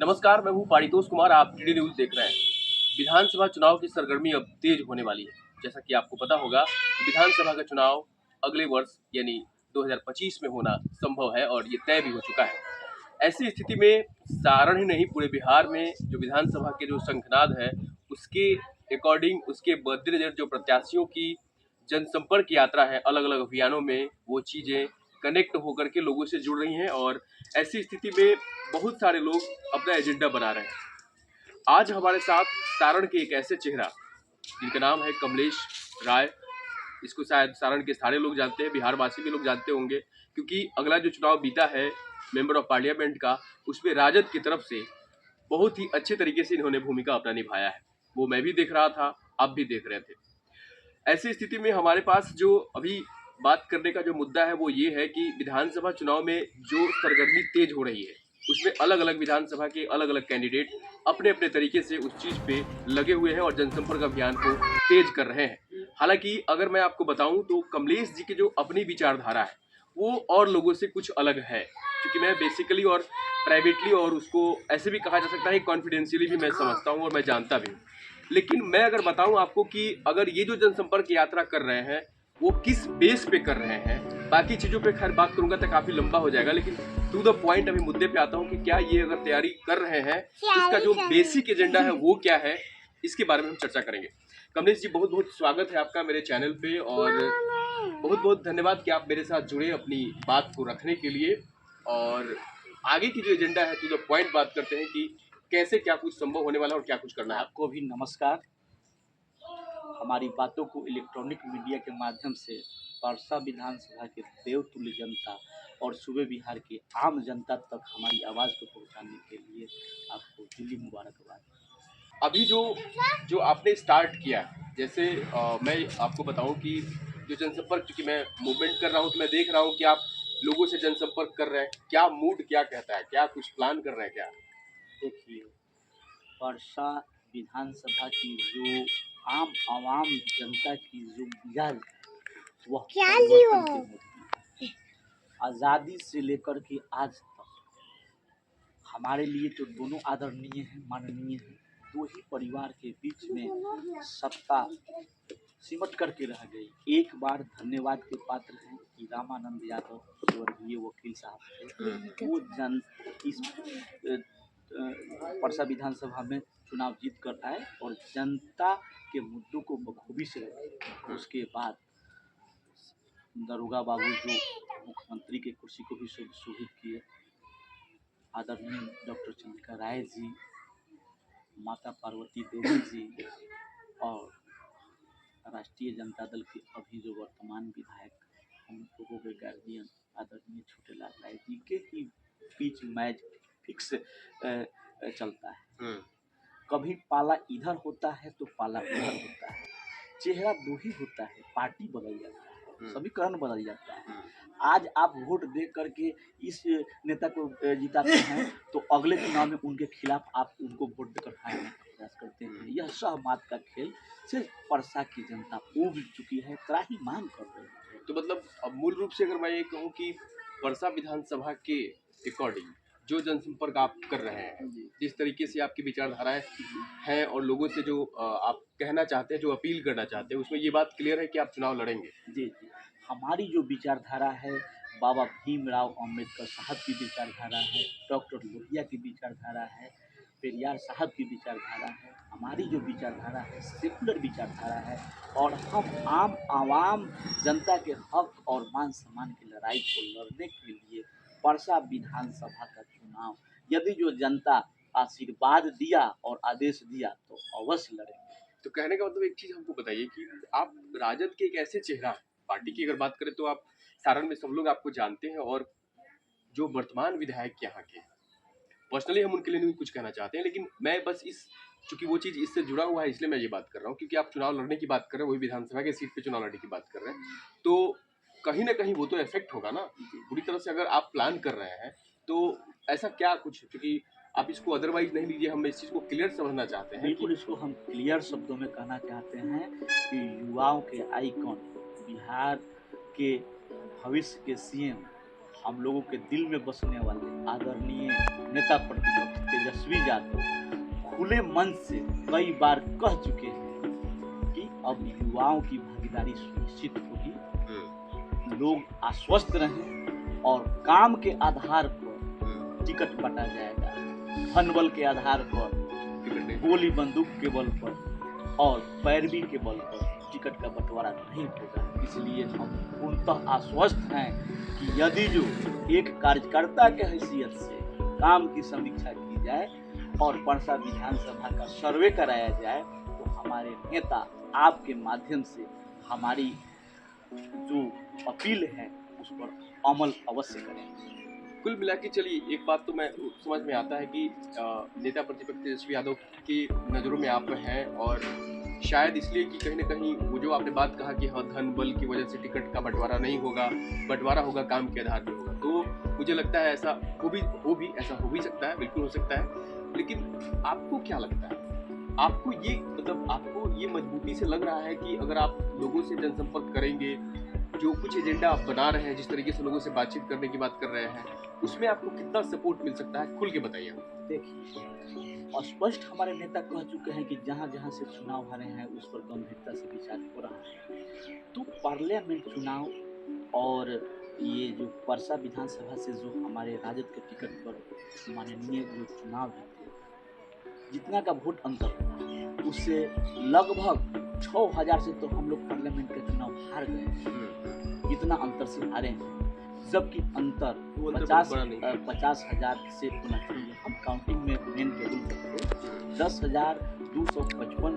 नमस्कार, मैं हूँ पारितोष कुमार। आप डीडी न्यूज़ देख रहे हैं। विधानसभा चुनाव की सरगर्मी अब तेज होने वाली है। जैसा कि आपको पता होगा, विधानसभा का चुनाव अगले वर्ष यानी 2025 में होना संभव है और ये तय भी हो चुका है। ऐसी स्थिति में सारण ही नहीं, पूरे बिहार में जो विधानसभा के जो शंखनाद है, उसके अकॉर्डिंग उसके मद्देनजर जो प्रत्याशियों की जनसंपर्क यात्रा है अलग अलग अभियानों में, वो चीज़ें कनेक्ट होकर के लोगों से जुड़ रही हैं और ऐसी स्थिति में बहुत सारे लोग अपना एजेंडा बना रहे हैं। आज हमारे साथ सारण के एक ऐसे चेहरा जिनका नाम है कमलेश राय। इसको शायद सारण के सारे लोग जानते हैं, बिहार वासी भी लोग जानते होंगे, क्योंकि अगला जो चुनाव बीता है मेंबर ऑफ पार्लियामेंट का, उसमें राजद की तरफ से बहुत ही अच्छे तरीके से इन्होंने भूमिका अपना निभाया है। वो मैं भी देख रहा था, आप भी देख रहे थे। ऐसी स्थिति में हमारे पास जो अभी बात करने का जो मुद्दा है वो ये है कि विधानसभा चुनाव में जो सरगर्मी तेज हो रही है, उसमें अलग अलग विधानसभा के अलग अलग कैंडिडेट अपने अपने तरीके से उस चीज़ पे लगे हुए हैं और जनसंपर्क अभियान को तेज कर रहे हैं। हालांकि अगर मैं आपको बताऊं तो कमलेश जी की जो अपनी विचारधारा है वो और लोगों से कुछ अलग है, क्योंकि मैं बेसिकली और प्राइवेटली और उसको ऐसे भी कहा जा सकता है कॉन्फिडेंशियली भी मैं समझता हूँ और मैं जानता भी हूँ। लेकिन मैं अगर बताऊं आपको कि अगर ये जो जनसंपर्क यात्रा कर रहे हैं वो किस बेस पे कर रहे हैं, बाकी चीज़ों पे खैर बात करूंगा तो काफ़ी लंबा हो जाएगा, लेकिन टू द पॉइंट अभी मुद्दे पे आता हूँ कि क्या ये अगर तैयारी कर रहे हैं तो इसका जो बेसिक एजेंडा है वो क्या है, इसके बारे में हम चर्चा करेंगे। कमलेश जी, बहुत बहुत स्वागत है आपका मेरे चैनल पे और बहुत बहुत धन्यवाद कि आप मेरे साथ जुड़े अपनी बात को रखने के लिए। और आगे की जो एजेंडा है टू द पॉइंट बात करते हैं कि कैसे क्या कुछ संभव होने वाला है और क्या कुछ करना है। आपको भी नमस्कार। हमारी बातों को इलेक्ट्रॉनिक मीडिया के माध्यम से परसा विधानसभा के देवतुल्य जनता और सूबे बिहार की आम जनता तक हमारी आवाज़ को पहुंचाने के लिए आपको दिली मुबारकबाद। अभी जो जो आपने स्टार्ट किया, जैसे मैं आपको बताऊं कि जो जनसंपर्क, चूंकि मैं मूवमेंट कर रहा हूं तो मैं देख रहा हूं कि आप लोगों से जनसंपर्क कर रहे हैं। क्या मूड क्या कहता है, क्या कुछ प्लान कर रहे हैं क्या? देखिए, परसा विधानसभा की जो आम आवाम जनता की जो मिजाज वह परिवर्तन की मूर्ति है। आज़ादी से लेकर के आज तक हमारे लिए तो दोनों आदरणीय हैं, माननीय हैं। दो ही परिवार के बीच में सत्ता सिमट करके रह गई। एक बार धन्यवाद के पात्र हैं कि रामानंद यादव स्वर्गीय वकील साहब थे। वो जन इस परसा विधानसभा में चुनाव जीत कर आए और जनता के मुद्दों को बखूबी से रखे। उसके बाद दरोगा बाबू जो मुख्यमंत्री की कुर्सी को भी सुशोभित किए, आदरणीय डॉक्टर चंद्रिका राय जी, माता पार्वती देवी जी और राष्ट्रीय जनता दल के अभी जो वर्तमान विधायक हम लोगों के गार्जियन आदरणीय छोटेलाल राय जी के ही बीच मैच फिक्स चलता है। कभी पाला इधर होता है तो पाला उधर होता है। चेहरा दो ही होता है, पार्टी बदल जाता है, समीकरण बदल जाता है। आज आप वोट दे करके इस नेता को जिताते हैं तो अगले चुनाव में उनके खिलाफ आप उनको वोट देकर हारने का प्रयास करते हैं। यह सहमात का खेल सिर्फ परसा की जनता उब चुकी है, त्राही मांग कर रही है। तो मतलब अब मूल रूप से अगर मैं ये कहूँ कि परसा विधानसभा के अकॉर्डिंग जो जनसंपर्क आप कर रहे हैं, जिस तरीके से आपकी विचारधाराएं हैं और लोगों से जो आप कहना चाहते हैं, जो अपील करना चाहते हैं, उसमें ये बात क्लियर है कि आप चुनाव लड़ेंगे। जी, हमारी जो विचारधारा है, बाबा भीमराव अम्बेडकर साहब की विचारधारा है, डॉक्टर लोहिया की विचारधारा है, पेरियार साहब की विचारधारा है। हमारी जो विचारधारा है सेकुलर विचारधारा है और हम आम आवाम जनता के हक और मान सम्मान की लड़ाई को लड़ने के लिए परसा विधानसभा का चुनाव, यदि जो जनता आशीर्वाद दिया और आदेश दिया तो अवश्य लड़ेंगे। तो कहने का मतलब एक चीज हमको बताइए कि आप राजद के एक ऐसे चेहरा हैं, पार्टी की अगर बात करें तो आप सारण में सब लोग आपको जानते हैं और जो वर्तमान विधायक यहाँ के, पर्सनली हम उनके लिए नहीं कुछ कहना चाहते हैं, लेकिन मैं बस इस चूंकि वो चीज़ इससे जुड़ा हुआ है इसलिए मैं ये बात कर रहा हूँ, क्योंकि आप चुनाव लड़ने की बात कर रहे हैं, वही विधानसभा के सीट पे चुनाव लड़ने की बात कर रहे हैं, तो कहीं ना कहीं वो तो इफेक्ट होगा ना पूरी तरह से। अगर आप प्लान कर रहे हैं तो ऐसा क्या कुछ, क्योंकि आप इसको अदरवाइज नहीं लीजिए, हम इस चीज़ को क्लियर समझना चाहते हैं। बिल्कुल, इसको हम क्लियर शब्दों में कहना चाहते हैं कि युवाओं के आइकॉन, बिहार के भविष्य के सीएम हम लोगों के दिल में बसने वाले आदरणीय नेता प्रतिपक्ष तेजस्वी यादव खुले मन से कई बार कह चुके हैं कि अब युवाओं की भागीदारी सुनिश्चित होगी, लोग आश्वस्त रहें और काम के आधार पर टिकट बंटा जाएगा, धन बल के आधार पर, गोली बंदूक के बल पर और पैरवी के बल पर टिकट का बंटवारा नहीं होगा। इसलिए हम पूर्णतः आश्वस्त हैं कि यदि जो एक कार्यकर्ता के हैसियत से काम की समीक्षा की जाए और परसा विधानसभा का सर्वे कराया जाए तो हमारे नेता आपके माध्यम से हमारी जो अपील है उस पर अमल अवश्य करेंगे। कुल मिला के चलिए एक बात तो मैं समझ में आता है कि नेता प्रतिपक्ष तेजस्वी यादव की नज़रों में आप हैं, और शायद इसलिए कि कहीं ना कहीं वो जो आपने बात कहा कि हाँ धन बल की वजह से टिकट का बंटवारा नहीं होगा, बंटवारा होगा काम के आधार पर होगा, तो मुझे लगता है ऐसा ऐसा हो भी सकता है, बिल्कुल हो सकता है। लेकिन आपको क्या लगता है, आपको ये मतलब आपको ये मजबूती से लग रहा है कि अगर आप लोगों से जनसंपर्क करेंगे, जो कुछ एजेंडा आप बना रहे हैं, जिस तरीके से लोगों से बातचीत करने की बात कर रहे हैं, उसमें आपको कितना सपोर्ट मिल सकता है, खुल के बताइए। देखिए, स्पष्ट हमारे नेता कह चुके हैं कि जहाँ जहाँ से चुनाव हारे हैं उस पर गंभीरता से विचार हो रहा है। तो पार्लियामेंट चुनाव और ये जो परसा विधानसभा से जो हमारे राजद के टिकट पर माननीय जो चुनाव जीते, जितना का वोट अंतर हुआ उससे लगभग 6000 से तो हम लोग पार्लियामेंट का चुनाव हार गए, इतना अंतर से हारे हैं। जबकि अंतर 50,000 से हम काउंटिंग में मेन टेबल पर 10,255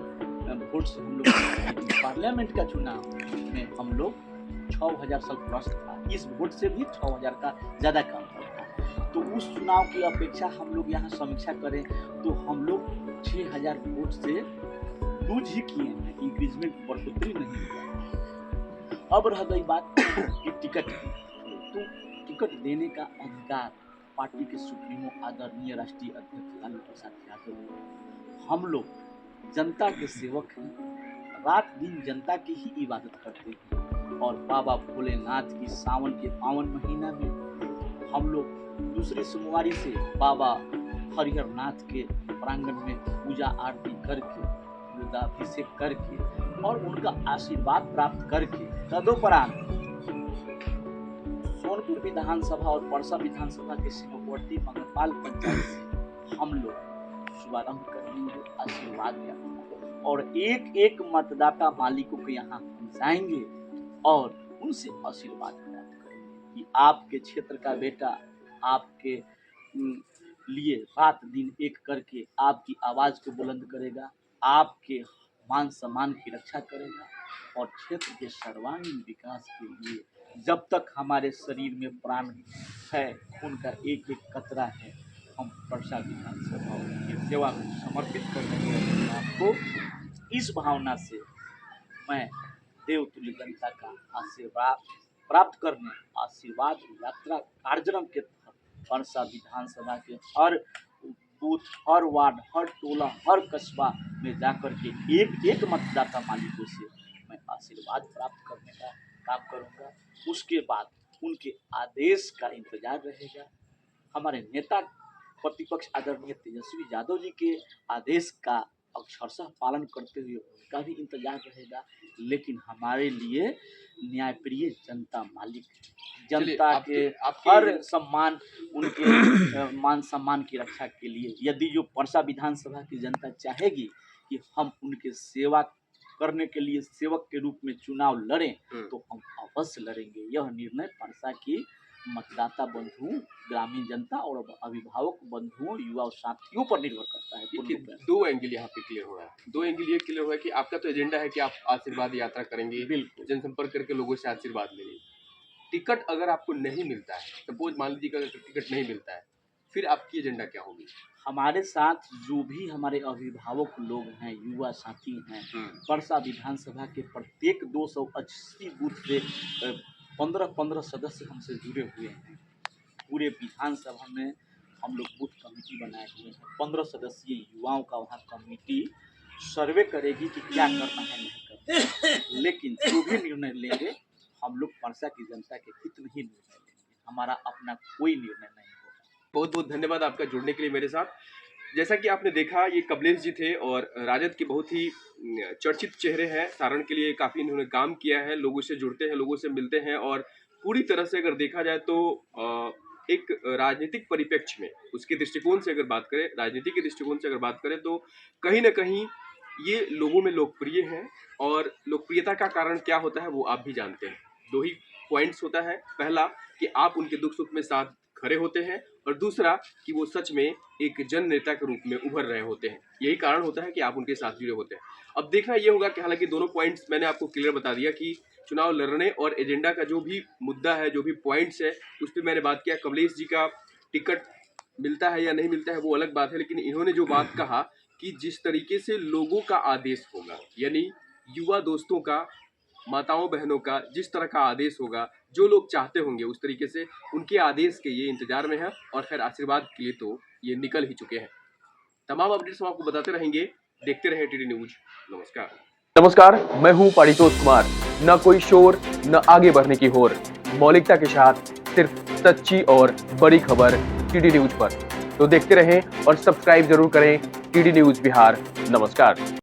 वोट से हम लोग पार्लियामेंट का चुनाव में हम लोग 6,000 से प्लस था, इस वोट से भी 6,000 का ज़्यादा कम था। तो उस चुनाव की अपेक्षा हम लोग यहाँ समीक्षा करें तो हम लोग 6,000 वोट से लूज ही किए हैं, इंक्रीजमेंट बढ़ोतरी नहीं हुआ। अब रह गई बात कि टिकट की, तो टिकट देने का अधिकार पार्टी के सुप्रीमो आदरणीय राष्ट्रीय अध्यक्ष लालू प्रसाद यादव, हम लोग जनता के सेवक हैं, रात दिन जनता की ही इबादत करते हैं और बाबा भोलेनाथ की सावन के पावन महीना में हम लोग दूसरी सोमवारी से बाबा हरिहर नाथ के प्रांगण में पूजा आरती करके, रुद्राभिषेक करके और उनका आशीर्वाद प्राप्त करके तदोपरांत सोनपुर विधानसभा और परसा विधानसभा के सीमावर्ती मंगलपाल पंचायत से हम लोग शुभारंभ करेंगे आशीर्वाद यात्रा, और एक एक मतदाता मालिकों के यहाँ हम जाएंगे और उनसे आशीर्वाद प्राप्त करेंगे कि आपके क्षेत्र का बेटा आपके लिए रात दिन एक करके आपकी आवाज को बुलंद करेगा, आपके मान सम्मान की रक्षा करेगा और क्षेत्र के सर्वांगीण विकास के लिए जब तक हमारे शरीर में प्राण है, खून का एक एक कतरा है, हम परसा विधानसभा की सेवा में समर्पित करने के आपको इस भावना से मैं देवतुल्य जनता का आशीर्वाद प्राप्त करने आशीर्वाद यात्रा कार्यक्रम के तहत परसा विधानसभा के हर बूथ, हर वार्ड, हर टोला, हर कस्बा में जाकर के एक एक मतदाता मालिकों से मैं आशीर्वाद प्राप्त करने का काम करूंगा। उसके बाद उनके आदेश का इंतजार रहेगा। हमारे नेता प्रतिपक्ष आदरणीय तेजस्वी यादव जी के आदेश का अक्षरशः पालन करते हुए उनका भी इंतजार रहेगा। लेकिन हमारे लिए न्यायप्रिय जनता मालिक, जनता के हर सम्मान, उनके मान सम्मान की रक्षा के लिए यदि जो परसा विधानसभा की जनता चाहेगी कि हम उनके सेवा करने के लिए सेवक के रूप में चुनाव लड़ें तो हम अवश्य लड़ेंगे। यह निर्णय परसा की मतदाता बंधुओं, ग्रामीण जनता और अभिभावक बंधुओं, युवा साथियों पर निर्भर करता है। देखिए, दो एंगल यहाँ पे क्लियर हो रहा है। दो एंगल ये क्लियर हुआ है कि आपका तो एजेंडा है कि आप आशीर्वाद यात्रा करेंगे, बिल्कुल जनसंपर्क करके लोगों से आशीर्वाद लेंगे। टिकट अगर आपको नहीं मिलता है, सपोज मान लीजिए अगर टिकट नहीं मिलता है, फिर आपकी एजेंडा क्या होगी? हमारे साथ जो भी हमारे अभिभावक लोग हैं, युवा साथी हैं, परसा विधानसभा के प्रत्येक 280 बूथ से 15-15 सदस्य हमसे जुड़े हुए हैं। पूरे विधानसभा में हम लोग बूथ कमेटी बनाए हुए हैं। 15 सदस्यीय युवाओं का वहाँ कमेटी सर्वे करेगी कि क्या करना है, नहीं करना है। लेकिन जो भी निर्णय लेंगे हम लोग परसा की जनता के हित में ही निर्णय लेंगे। हमारा अपना कोई निर्णय नहीं होगा। बहुत बहुत धन्यवाद आपका जुड़ने के लिए मेरे साथ। जैसा कि आपने देखा, ये कमलेश जी थे और राजद के बहुत ही चर्चित चेहरे हैं। सारण के लिए काफ़ी इन्होंने काम किया है, लोगों से जुड़ते हैं, लोगों से मिलते हैं और पूरी तरह से अगर देखा जाए तो एक राजनीतिक परिप्रेक्ष्य में उसके दृष्टिकोण से अगर बात करें, राजनीति के दृष्टिकोण से अगर बात करें तो कहीं ना कहीं ये लोगों में लोकप्रिय हैं। और लोकप्रियता का कारण क्या होता है वो आप भी जानते हैं। दो ही पॉइंट्स होता है, पहला कि आप उनके दुख सुख में साथ खड़े होते हैं और दूसरा कि वो सच में एक जन नेता के रूप में उभर रहे होते हैं। यही कारण होता है कि आप उनके साथ जुड़े होते हैं। अब देखना ये होगा कि हालांकि दोनों पॉइंट्स मैंने आपको क्लियर बता दिया कि चुनाव लड़ने और एजेंडा का जो भी मुद्दा है, जो भी पॉइंट्स है, उस पर मैंने बात किया। कमलेश जी का टिकट मिलता है या नहीं मिलता है वो अलग बात है, लेकिन इन्होंने जो बात कहा कि जिस तरीके से लोगों का आदेश होगा, यानी युवा दोस्तों का, माताओं बहनों का जिस तरह का आदेश होगा, जो लोग चाहते होंगे उस तरीके से उनके आदेश के ये इंतजार में है। और खैर आशीर्वाद के लिए तो ये निकल ही चुके हैं। तमाम अपडेट्स हम आपको बताते रहेंगे। देखते रहे टीडी न्यूज। नमस्कार, मैं हूं पारितोष कुमार। न कोई शोर, न आगे बढ़ने की होर, मौलिकता के साथ सिर्फ सच्ची और बड़ी खबर टीडी न्यूज पर। तो देखते रहें और सब्सक्राइब जरूर करें टीडी न्यूज बिहार। नमस्कार।